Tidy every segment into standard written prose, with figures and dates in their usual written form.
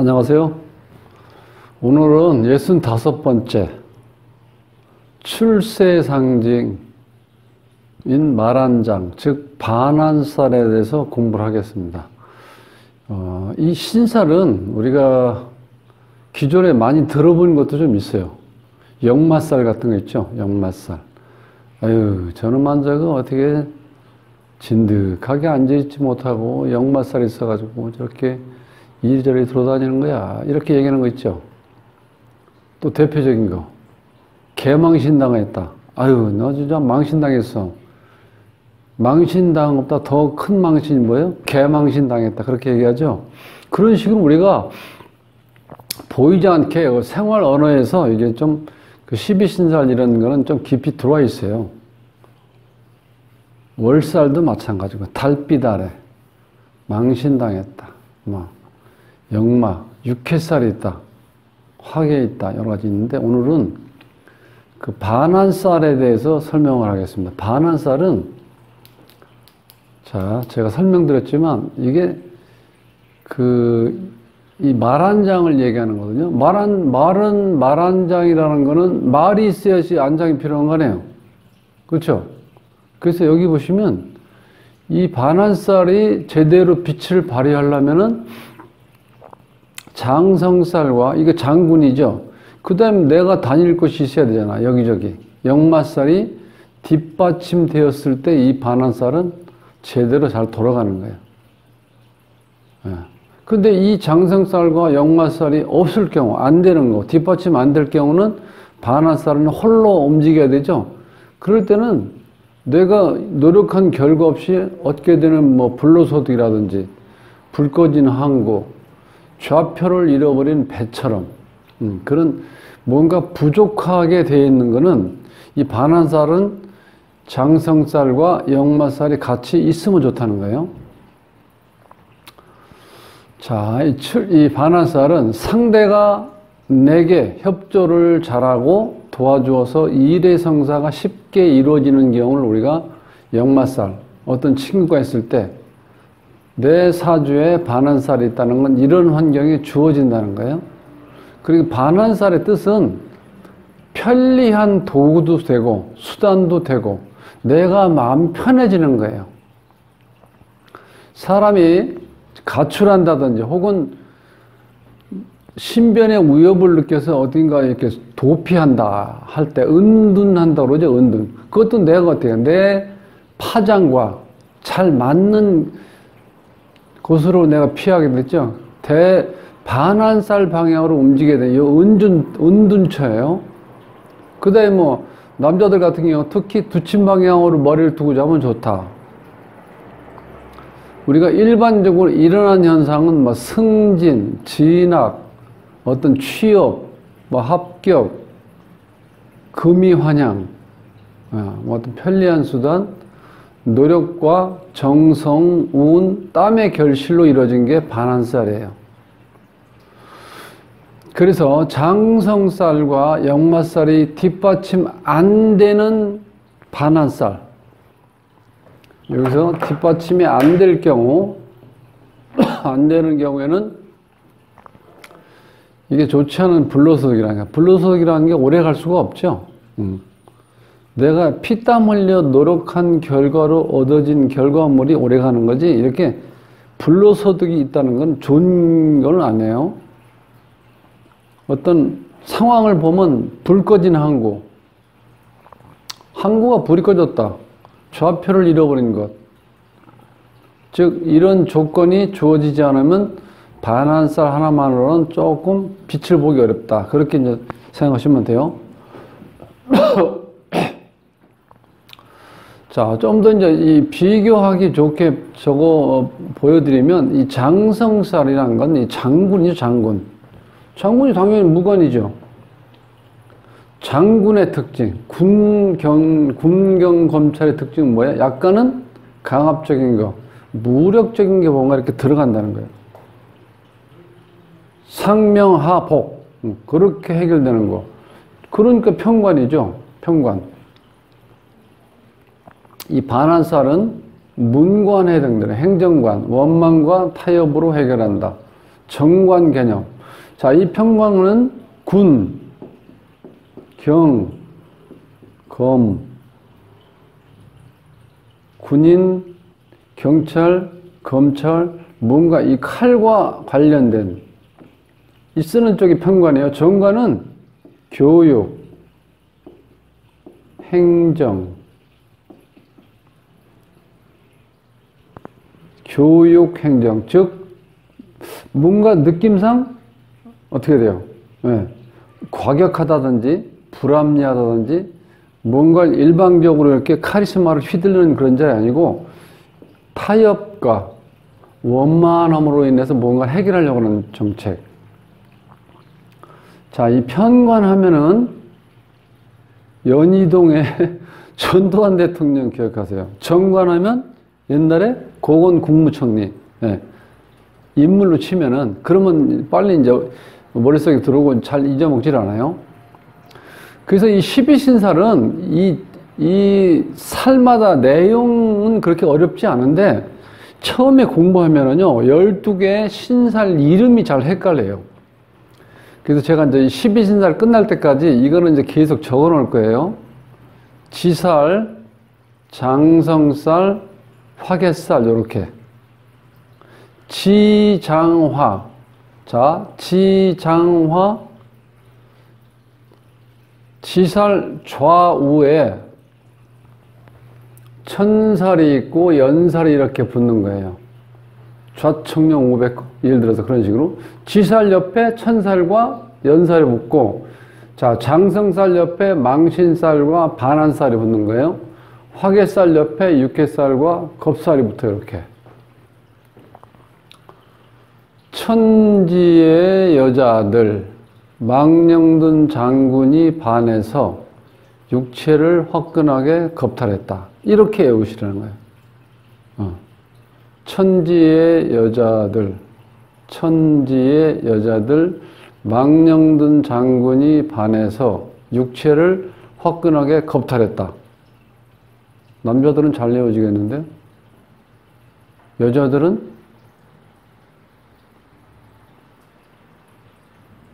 안녕하세요. 오늘은 65번째 출세 상징인 말한장, 즉 반한살에 대해서 공부를 하겠습니다. 이 신살은 우리가 기존에 많이 들어본 것도 좀 있어요. 역마살 같은 거 있죠. 역마살. 아유, 저는 만자가 어떻게 진득하게 앉아있지 못하고 역마살이 있어가지고 저렇게 이리저리 돌아다니는 거야. 이렇게 얘기하는 거 있죠. 또 대표적인 거. 개망신당했다. 아유, 너 진짜 망신당했어. 망신당 없다. 더 큰 망신이 뭐예요? 개망신당했다. 그렇게 얘기하죠. 그런 식으로 우리가 보이지 않게 생활 언어에서 이게 좀 그 12신살 이런 거는 좀 깊이 들어와 있어요. 월살도 마찬가지고 달빛 아래 망신당했다. 역마, 육해살이 있다. 화계 있다. 여러 가지 있는데 오늘은 그 반한살에 대해서 설명을 하겠습니다. 반한살은 자, 제가 설명드렸지만 이게 이 말한장을 얘기하는 거거든요. 말한장이라는 거는 말이 있어야지 안장이 필요한 거네요. 그렇죠? 그래서 여기 보시면 이 반한살이 제대로 빛을 발휘하려면은 장성살과, 이게 장군이죠. 그 다음에 내가 다닐 곳이 있어야 되잖아. 여기저기. 역마살이 뒷받침되었을 때 이 반한살은 제대로 잘 돌아가는 거예요. 예. 근데 이 장성살과 역마살이 없을 경우, 안 되는 거, 뒷받침 안 될 경우는 반한살은 홀로 움직여야 되죠. 그럴 때는 내가 노력한 결과 없이 얻게 되는 불로소득이라든지 불 꺼진 항구, 좌표를 잃어버린 배처럼 그런 뭔가 부족하게 되어 있는 거는 이 반한살은 장성살과 역마살이 같이 있으면 좋다는 거예요. 자, 이 반한살은 상대가 내게 협조를 잘하고 도와주어서 일의 성사가 쉽게 이루어지는 경우를 우리가 역마살, 어떤 친구가 있을 때 내 사주에 반한살이 있다는 건 이런 환경이 주어진다는 거예요. 그리고 반한살의 뜻은 편리한 도구도 되고 수단도 되고 내가 마음 편해지는 거예요. 사람이 가출한다든지 혹은 신변의 위협을 느껴서 어딘가 이렇게 도피한다 할 때 은둔한다 그러죠. 은둔. 그것도 내가 어떻게 내 파장과 잘 맞는 곳으로 내가 피하게 됐죠. 반한살 방향으로 움직여야 돼요. 은둔처예요. 그 다음에 남자들 같은 경우 특히 두침 방향으로 머리를 두고 자면 좋다. 우리가 일반적으로 일어난 현상은 승진, 진학, 어떤 취업, 합격, 금이환양, 어떤 편리한 수단, 노력과 정성, 운, 땀의 결실로 이루어진 게 반한살이에요. 그래서 장성살과 역마살이 뒷받침 안 되는 반한살, 여기서 뒷받침이 안 될 경우, 안 되는 경우에는 이게 좋지 않은 불로소득이라는 게, 불로소득이라는 게 오래 갈 수가 없죠. 내가 피땀 흘려 노력한 결과로 얻어진 결과물이 오래 가는 거지, 이렇게 불로소득이 있다는 건 좋은 건 아니에요. 어떤 상황을 보면 불 꺼진 항구가 불이 꺼졌다. 좌표를 잃어버린 것. 즉, 이런 조건이 주어지지 않으면 반한살 하나만으로는 조금 빛을 보기 어렵다. 그렇게 이제 생각하시면 돼요. 자, 좀 더 이제 이 비교하기 좋게 보여드리면 이 장성살이라는 건 이 장군이죠, 장군. 장군이 당연히 무관이죠. 장군의 특징, 군경 검찰의 특징은 뭐야? 약간은 강압적인 거, 무력적인 게 뭔가 이렇게 들어간다는 거예요. 상명하복, 그렇게 해결되는 거. 그러니까 평관이죠, 평관. 이 반한살은 문관에 해당되는 행정관, 원망과 타협으로 해결한다. 정관 개념. 자, 이 평관은 군, 경, 검, 군인, 경찰, 검찰, 뭔가 이 칼과 관련된 이 쓰는 쪽이 평관이에요. 정관은 교육, 행정, 교육, 행정, 즉 뭔가 느낌상 어떻게 돼요? 네. 과격하다든지 불합리하다든지 뭔가 일방적으로 이렇게 카리스마를 휘두르는 그런 자리 아니고 타협과 원만함으로 인해서 뭔가 해결하려고 하는 정책. 자, 이 편관하면은 연희동의 전두환 대통령 기억하세요. 정관하면 옛날에 고건 국무총리. 네. 인물로 치면은 그러면 빨리 이제 머릿속에 들어오고 잘 잊어먹질 않아요. 그래서 이 12신살은 이 살마다 내용은 그렇게 어렵지 않은데 처음에 공부하면은요 12개의 신살 이름이 잘 헷갈려요. 그래서 제가 이제 12신살 끝날 때까지 이거는 이제 계속 적어 놓을 거예요. 지살, 장성살, 화개살 이렇게. 지장화. 자, 지장화. 지살 좌우에 천살이 있고 연살이 이렇게 붙는 거예요. 좌청룡 500, 예를 들어서 그런 식으로. 지살 옆에 천살과 연살이 붙고, 자, 장성살 옆에 망신살과 반한살이 붙는 거예요. 화개살 옆에 육개살과 겁살이 붙어요, 이렇게. 천지의 여자들, 망령든 장군이 반해서 육체를 화끈하게 겁탈했다. 이렇게 외우시라는 거예요. 천지의 여자들, 천지의 여자들, 망령든 장군이 반해서 육체를 화끈하게 겁탈했다. 남자들은 잘 외워지겠는데 여자들은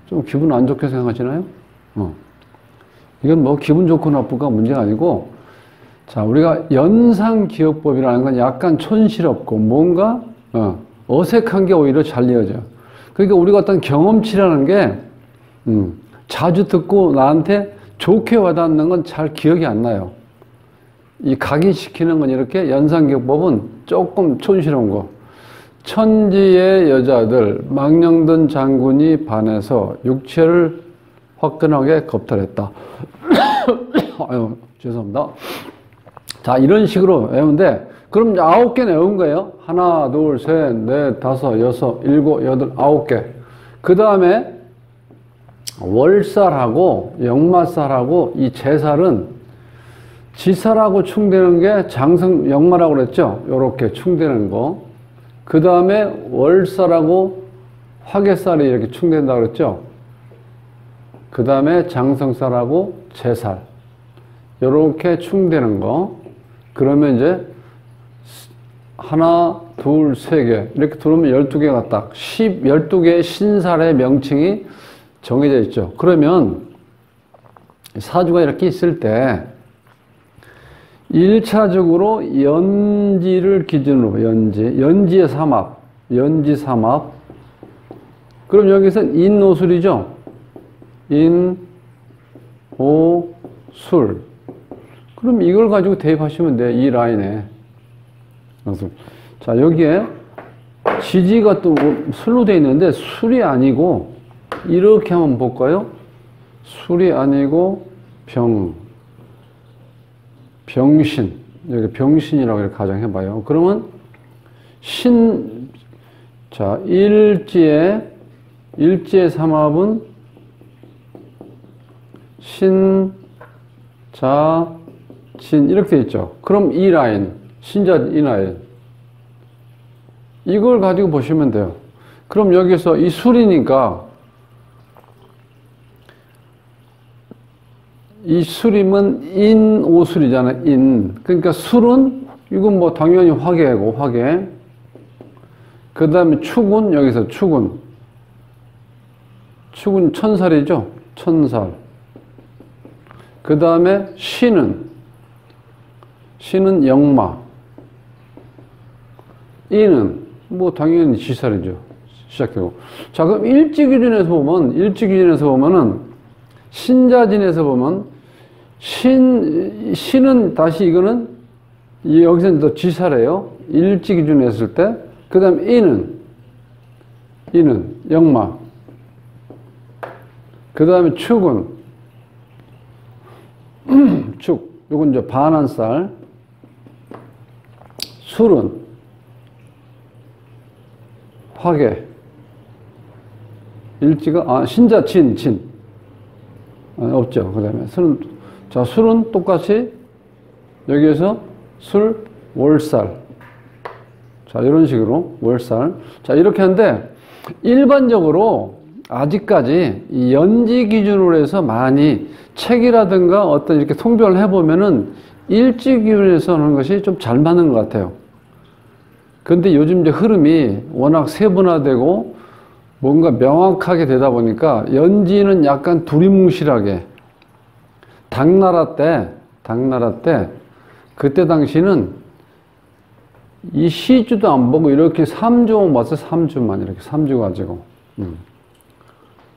좀 기분 안 좋게 생각하시나요? 이건 뭐 기분 좋고 나쁘가 문제가 아니고, 자, 우리가 연상기억법이라는 건 약간 촌스럽고 뭔가 어색한 게 오히려 잘 이어져요. 그러니까 우리가 어떤 경험치라는 게 자주 듣고 나한테 좋게 와닿는 건 잘 기억이 안 나요. 이 각인시키는 건 이렇게 연상기억법은 조금 촌스러운 거. 천지의 여자들, 망령든 장군이 반해서 육체를 화끈하게 겁탈했다. 아유, 죄송합니다. 자, 이런 식으로 외우는데, 그럼 9개 외운 거예요. 하나, 둘, 셋, 넷, 다섯, 여섯, 일곱, 여덟, 9개. 그 다음에 월살하고 역마살하고 이 제살은 지살하고 충되는 게 장성, 역마라고 그랬죠? 요렇게 충되는 거. 그 다음에 월살하고 화개살이 이렇게 충된다고 그랬죠? 그 다음에 장성살하고 제살. 요렇게 충되는 거. 그러면 이제 하나, 둘, 세 개. 이렇게 들어오면 12개가 딱 12개의 신살의 명칭이 정해져 있죠. 그러면 사주가 이렇게 있을 때 1차적으로 연지를 기준으로, 연지의 삼합, 연지 삼합. 그럼 여기서는 인오술이죠. 인, 오, 술. 그럼 이걸 가지고 대입하시면 돼, 이 라인에. 자, 여기에 지지가 또 술로 되어 있는데 술이 아니고 이렇게 한번 볼까요? 술이 아니고 병신. 여기 병신이라고 이렇게 가정해봐요. 그러면 자, 일지의 삼합은 자, 진 이렇게 돼 있죠. 그럼 이 라인, 신자 이 라인. 이걸 가지고 보시면 돼요. 그럼 여기서 이 술이니까 이 술임은 인오술이잖아요. 인. 그러니까 술은 이건 뭐 당연히 화개고 화개. 그 다음에 축은 여기서 축은 축은 천살이죠. 천살. 그 다음에 시는 역마. 이는 뭐 당연히 지살이죠. 시작되고. 자, 그럼 일지기준에서 보면은 신자진에서 보면 신은 다시 이거는 여기서는 또 지살이에요. 일지기준에 했을 때. 그 다음 이는 역마. 그 다음에 축은 축. 요건 이제 반한살. 술은 화계. 일지가 신자 진. 없죠. 그 다음에 술은 똑같이 여기에서 술 월살. 자, 이런 식으로 월살. 자, 이렇게 하는데 일반적으로 아직까지 이 연지 기준으로 해서 많이 책이라든가 어떤 이렇게 통별을 해보면은 일지 기준에서 하는 것이 좀 잘 맞는 것 같아요. 그런데 요즘 이제 흐름이 워낙 세분화되고 뭔가 명확하게 되다 보니까 연지는 약간 두리뭉실하게 당나라 때 그때 당시는 이 시주도 안 보고 이렇게 3주만 봤어요. 3주만 이렇게 3주 가지고.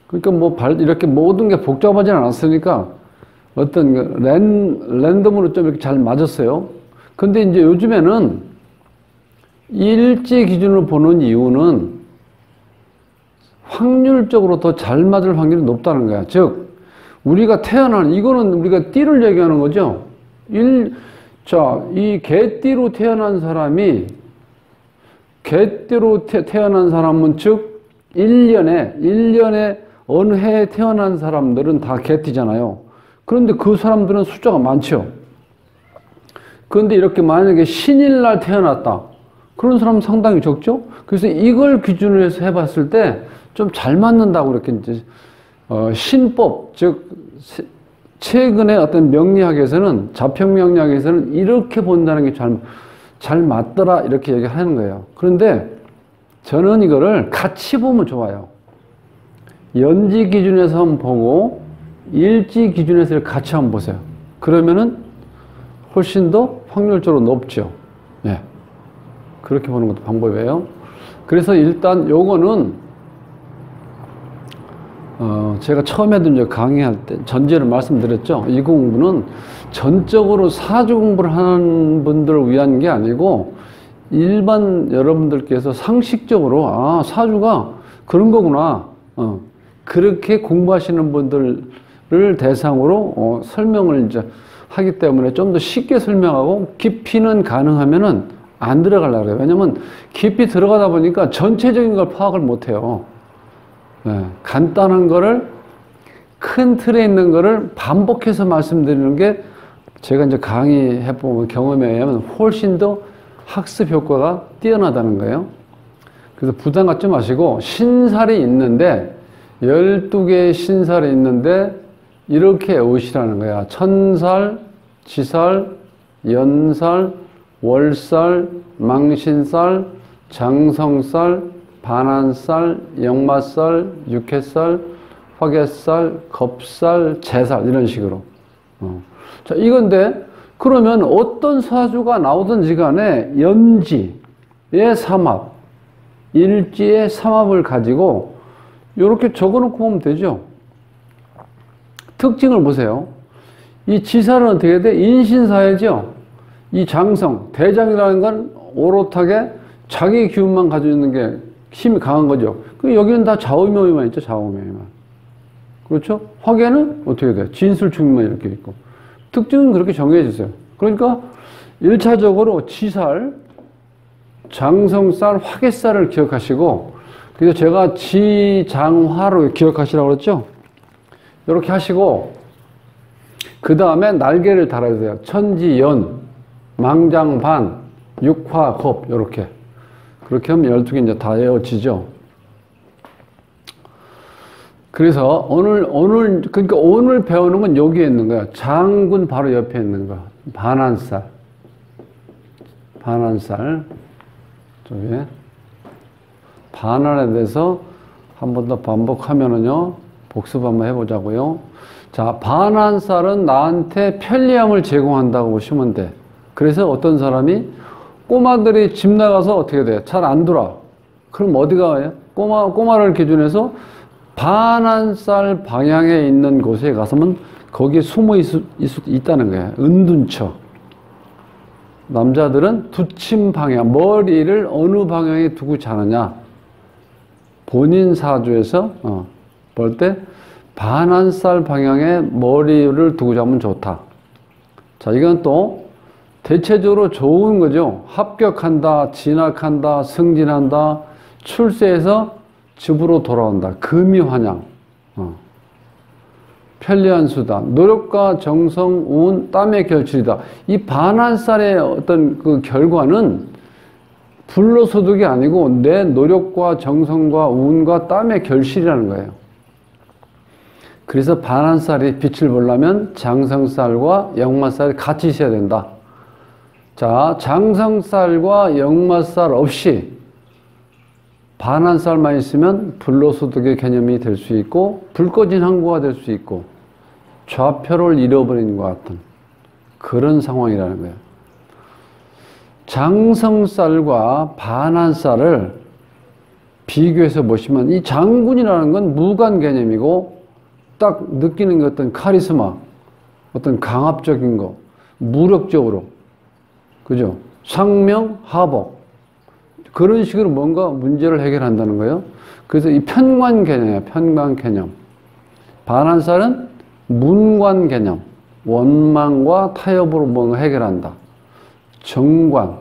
그러니까 뭐 이렇게 모든 게 복잡하지 않았으니까 어떤 랜덤으로 좀 이렇게 잘 맞았어요. 근데 이제 요즘에는 일지 기준으로 보는 이유는 확률적으로 더 잘 맞을 확률이 높다는 거야. 즉, 우리가 이거는 우리가 띠를 얘기하는 거죠. 이 개띠로 태어난 사람은 즉, 1년에 어느 해에 태어난 사람들은 다 개띠잖아요. 그런데 그 사람들은 숫자가 많죠. 그런데 이렇게 만약에 신일날 태어났다. 그런 사람은 상당히 적죠? 그래서 이걸 기준으로 해서 해봤을 때 좀 잘 맞는다고 이렇게 이제, 신법, 즉, 최근에 어떤 명리학에서는, 자평 명리학에서는 이렇게 본다는 게 잘 맞더라. 이렇게 얘기하는 거예요. 그런데 저는 이거를 같이 보면 좋아요. 연지 기준에서 한번 보고, 일지 기준에서 같이 한번 보세요. 그러면은 훨씬 더 확률적으로 높죠. 예. 그렇게 보는 것도 방법이에요. 그래서 일단 요거는 제가 처음에도 이제 강의할 때 전제를 말씀드렸죠. 이 공부는 전적으로 사주 공부를 하는 분들을 위한 게 아니고 일반 여러분들께서 상식적으로 사주가 그런 거구나. 그렇게 공부하시는 분들을 대상으로 설명을 이제 하기 때문에 좀 더 쉽게 설명하고 깊이는 가능하면은 안 들어가려고 그래요. 왜냐면 깊이 들어가다 보니까 전체적인 걸 파악을 못 해요. 네, 간단한 거를 큰 틀에 있는 거를 반복해서 말씀드리는 게 제가 이제 강의해보면 경험에 의하면 훨씬 더 학습 효과가 뛰어나다는 거예요. 그래서 부담 갖지 마시고 신살이 있는데 12개의 신살이 있는데 이렇게 외우시라는 거야. 천살, 지살, 연살, 월살, 망신살, 장성살, 반한살, 역마살, 육해살, 화개살, 겁살, 재살 이런 식으로. 자, 이건데 그러면 어떤 사주가 나오든지 간에 연지의 삼합, 일지의 삼합을 가지고 이렇게 적어놓고 보면 되죠. 특징을 보세요. 이 지살은 어떻게 돼? 인신사회죠. 이 장성, 대장이라는 건 오롯하게 자기 기운만 가지고 있는 게 힘이 강한 거죠. 여기는 다 좌우명이만 있죠. 좌우명이만. 그렇죠? 화계는 어떻게 돼요? 진술충만 이렇게 있고. 특징은 그렇게 정해져 있어요. 그러니까 1차적으로 지살, 장성살, 화계살을 기억하시고 그래서 제가 지장화로 기억하시라고 그랬죠? 이렇게 하시고 그 다음에 날개를 달아야 돼요. 천지연, 망장반, 육화겁 이렇게. 그렇게 하면 12개 이제 다 외워지죠. 그래서 그러니까 오늘 배우는 건 여기에 있는 거야. 장군 바로 옆에 있는 거. 반한살. 쪽에. 반한에 대해서 한 번 더 반복하면은요, 복습 한번 해보자고요. 자, 반한살은 나한테 편리함을 제공한다고 보시면 돼. 그래서 어떤 사람이 꼬마들이 집 나가서 어떻게 돼? 잘 안 돌아. 그럼 어디가 와요? 꼬마를 기준해서 반한살 방향에 있는 곳에 가서면 거기에 숨어 있다는 거야. 은둔 척. 남자들은 두침 방향, 머리를 어느 방향에 두고 자느냐. 본인 사주에서 볼 때 반한살 방향에 머리를 두고 자면 좋다. 자, 이건 또 대체적으로 좋은 거죠. 합격한다, 진학한다, 승진한다, 출세해서 집으로 돌아온다. 금이환양. 편리한 수단. 노력과 정성, 운, 땀의 결실이다. 이 반한살의 어떤 그 결과는 불로소득이 아니고 내 노력과 정성과 운과 땀의 결실이라는 거예요. 그래서 반한살이 빛을 보려면 장성살과 역마살이 같이 있어야 된다. 자, 장성살과 역마살 없이 반한살만 있으면 불로소득의 개념이 될 수 있고 불 꺼진 항구가 될 수 있고 좌표를 잃어버린 것 같은 그런 상황이라는 거예요. 장성살과 반한살을 비교해서 보시면 이 장군이라는 건 무관 개념이고 딱 느끼는 것 어떤 카리스마, 어떤 강압적인 거, 무력적으로, 그죠? 상명, 하복. 그런 식으로 뭔가 문제를 해결한다는 거예요. 그래서 이 편관 개념이에요. 편관 개념. 반한살은 문관 개념. 원망과 타협으로 뭔가 해결한다. 정관.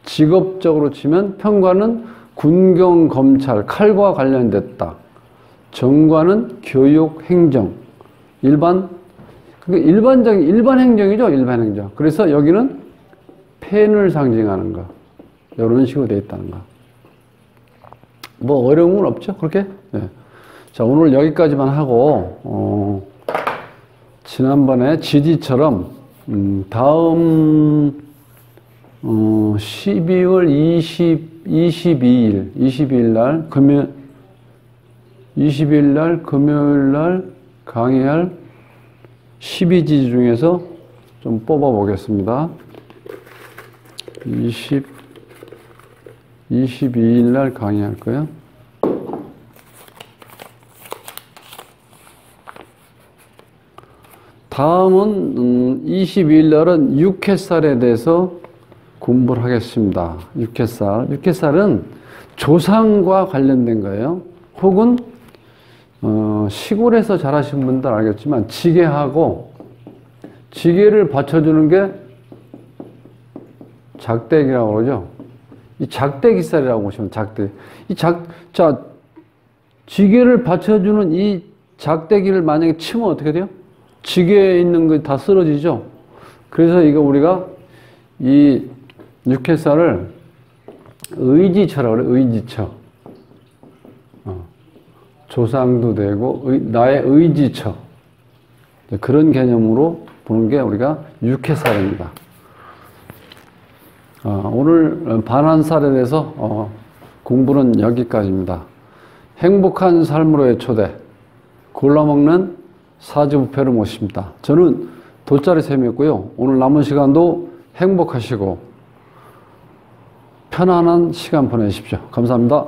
직업적으로 치면 편관은 군경, 검찰, 칼과 관련됐다. 정관은 교육, 행정. 일반 행정이죠. 일반 행정. 그래서 여기는 펜을 상징하는 거. 이런 식으로 되어 있다는 거. 뭐 어려운 건 없죠? 그렇게? 네. 자, 오늘 여기까지만 하고, 지난번에 GD처럼, 다음, 12월 22일 날, 20일 날, 금요일 날 강의할 12지 중에서 좀 뽑아 보겠습니다. 22일 날 강의할 거예요. 다음은 22일 날은 육해살에 대해서 공부를 하겠습니다. 육해살은 조상과 관련된 거예요. 혹은 시골에서 자라신 분들 알겠지만 지게하고 지게를 받쳐주는 게 작대기라고 그러죠. 이 작대기살이라고 보시면 작대. 자, 지게를 받쳐주는 이 작대기를 만약에 치면 어떻게 돼요? 지게에 있는 거 다 쓰러지죠. 그래서 이거 우리가 이 육해살을 의지처라고 그래요. 의지처. 조상도 되고 나의 의지처. 그런 개념으로 보는 게 우리가 육해살입니다. 오늘 반한살에 대해서 공부는 여기까지입니다. 행복한 삶으로의 초대, 골라먹는 사주부패를 모십니다. 저는 돗자리 쌤이었고요. 오늘 남은 시간도 행복하시고 편안한 시간 보내십시오. 감사합니다.